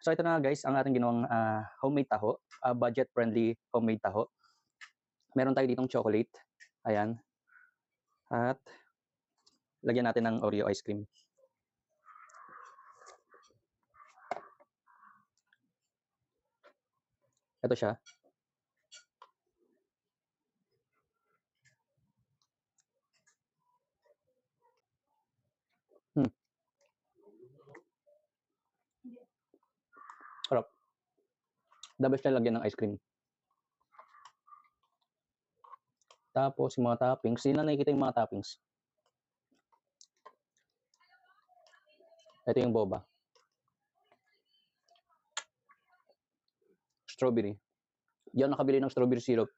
So ito na guys, ang ating ginawang homemade taho, budget-friendly homemade taho. Meron tayo ditong chocolate, ayan, at lagyan natin ng Oreo ice cream. Ito siya. Sarap. The best na lagyan ng ice cream. Tapos yung mga toppings, hindi na nakikita yung mga toppings. Ito yung boba. Strawberry. Di ako nakabili ng strawberry syrup.